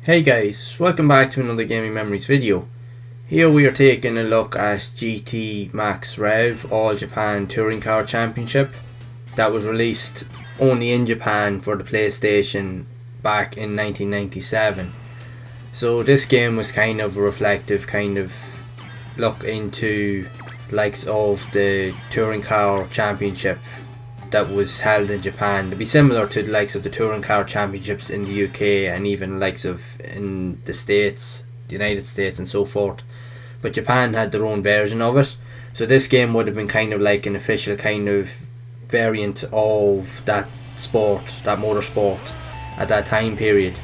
Hey guys, welcome back to another Gaming Memories video. Here we are taking a look at GT Max Rev All Japan Touring Car Championship that was released only in Japan for the PlayStation back in 1997. So this game was kind of a reflective kind of look into the likes of the Touring Car Championship that was held in Japan to be similar to the likes of the touring car championships in the UK and even the likes of in the States, the United States and so forth. But Japan had their own version of it. So this game would have been kind of like an official kind of variant of that sport, that motorsport at that time period.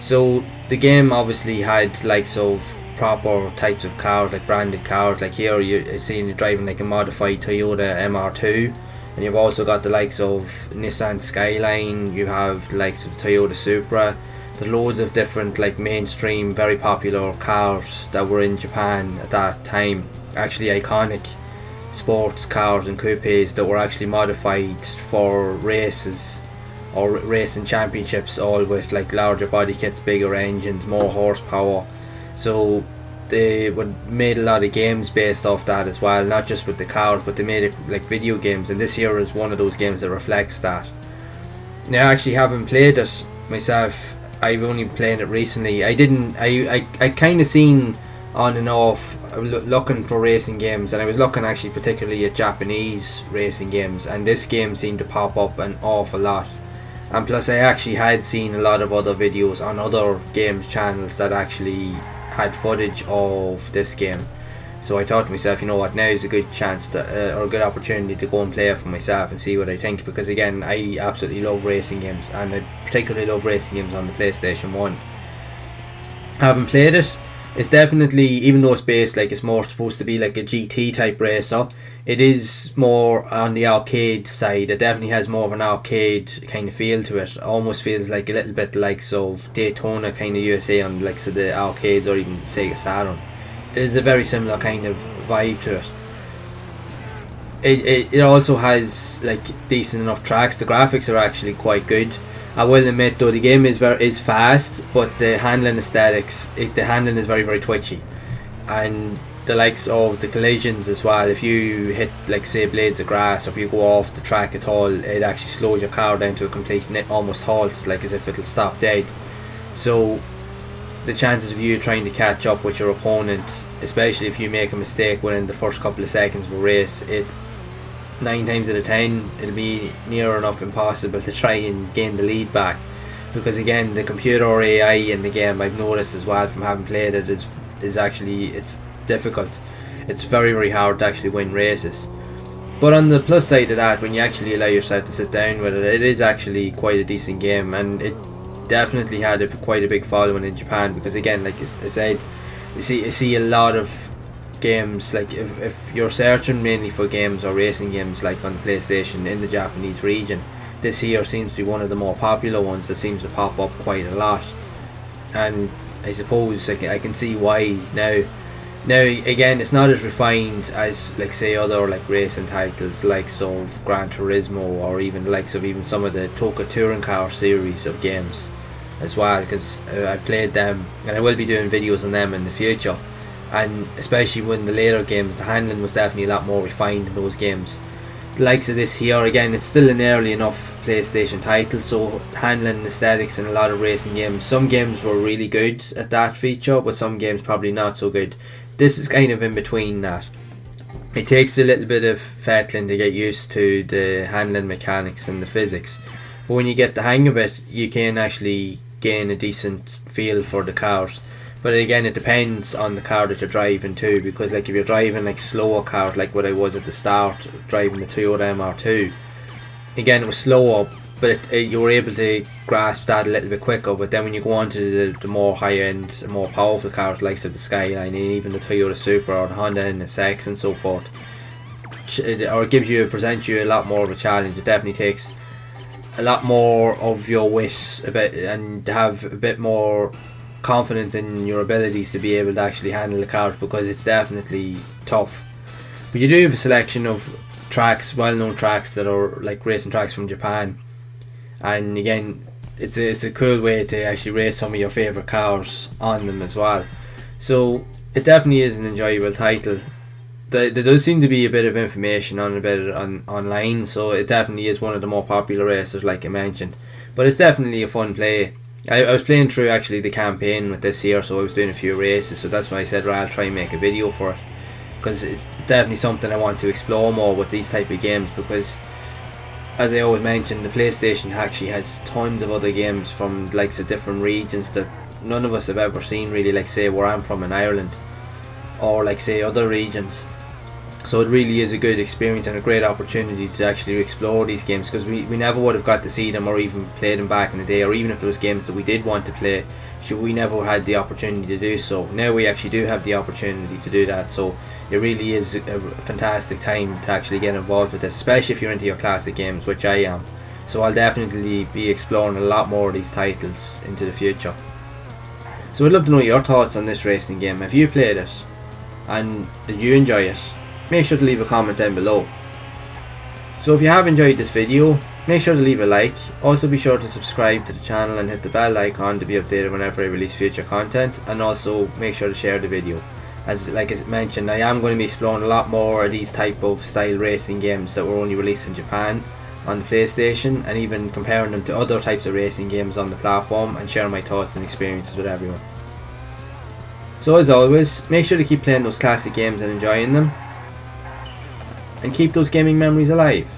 So the game obviously had likes of proper types of cars, like branded cars. Like here you're seeing you driving like a modified Toyota MR2. And you've also got the likes of Nissan Skyline, you have the likes of Toyota Supra. There's loads of different like mainstream, very popular cars that were in Japan at that time. Actually iconic sports cars and coupes that were actually modified for races or racing championships, all with like larger body kits, bigger engines, more horsepower. So they made a lot of games based off that as well, not just with the cars, but they made it like video games, and this here is one of those games that reflects that. Now I actually haven't played it myself, I've only played it recently. I kind of seen on and off looking for racing games, and I was looking actually particularly at Japanese racing games, and this game seemed to pop up an awful lot. And plus I actually had seen a lot of other videos on other games channels that actually had footage of this game, so I thought to myself, you know what, now is a good chance to, or a good opportunity to go and play it for myself and see what I think, because again I absolutely love racing games, and I particularly love racing games on the PlayStation 1. I haven't played it. It's definitely, even though it's based like it's more supposed to be like a GT type racer, it is more on the arcade side. It definitely has more of an arcade kind of feel to it. Almost feels like a little bit like of Daytona kind of USA on like so the arcades, or even Sega Saturn. It is a very similar kind of vibe to it. It also has like decent enough tracks. The graphics are actually quite good. I will admit though, the game is fast, but the handling aesthetics, the handling is very twitchy, and the likes of the collisions as well. If you hit like say blades of grass, or if you go off the track at all, it actually slows your car down to a complete almost halt, like as if it'll stop dead. So the chances of you trying to catch up with your opponent, especially if you make a mistake within the first couple of seconds of a race, 9 times out of 10 it'll be near enough impossible to try and gain the lead back, because again the computer or AI in the game, I've noticed as well from having played it, is actually, it's difficult. It's very hard to actually win races. But on the plus side of that, when you actually allow yourself to sit down with it, it is actually quite a decent game, and it definitely had quite a big following in Japan, because again, like I said, you see a lot of games, like if you're searching mainly for games or racing games like on the PlayStation in the Japanese region, this here seems to be one of the more popular ones that seems to pop up quite a lot. And I suppose I can see why now. Now again, it's not as refined as like say other like racing titles likes of Gran Turismo, or even likes of even some of the Toka Touring Car series of games as well, because I've played them and I will be doing videos on them in the future. And especially when the later games, the handling was definitely a lot more refined in those games. The likes of this here, again, it's still an early enough PlayStation title, so handling and aesthetics in a lot of racing games, some games were really good at that feature, but some games probably not so good. This is kind of in between that. It takes a little bit of fettling to get used to the handling mechanics and the physics, but when you get the hang of it, you can actually gain a decent feel for the cars. But again, it depends on the car that you're driving too, because like if you're driving like slower cars, like what I was at the start driving the Toyota MR2, again it was slower, but you were able to grasp that a little bit quicker. But then when you go on to the more high end, more powerful cars like the Skyline and even the Toyota Supra or the Honda NSX and so forth, it presents you a lot more of a challenge. It definitely takes a lot more of your wit a bit, and to have a bit more confidence in your abilities to be able to actually handle the cars, because it's definitely tough. But you do have a selection of tracks, well known tracks that are like racing tracks from Japan, and again it's a cool way to actually race some of your favourite cars on them as well. So it definitely is an enjoyable title. There does seem to be a bit of information online, so it definitely is one of the more popular racers, like I mentioned. But it's definitely a fun play. I was playing through actually the campaign with this here, so I was doing a few races, so that's why I said, right, I'll try and make a video for it, because it's definitely something I want to explore more with these type of games, because as I always mention, the PlayStation actually has tons of other games from likes of different regions that none of us have ever seen, really, like say where I'm from in Ireland, or like say other regions. So it really is a good experience and a great opportunity to actually explore these games, because we never would have got to see them or even play them back in the day, or even if there was games that we did want to play, we never had the opportunity to do so. Now we actually do have the opportunity to do that, so it really is a fantastic time to actually get involved with this, especially if you're into your classic games, which I am. So I'll definitely be exploring a lot more of these titles into the future. So I'd love to know your thoughts on this racing game. Have you played it? And did you enjoy it? Make sure to leave a comment down below. So if you have enjoyed this video, make sure to leave a like. Also be sure to subscribe to the channel and hit the bell icon to be updated whenever I release future content, and also make sure to share the video. As mentioned, I am going to be exploring a lot more of these type of style racing games that were only released in Japan on the PlayStation, and even comparing them to other types of racing games on the platform, and share my thoughts and experiences with everyone. So as always, make sure to keep playing those classic games and enjoying them, and keep those gaming memories alive.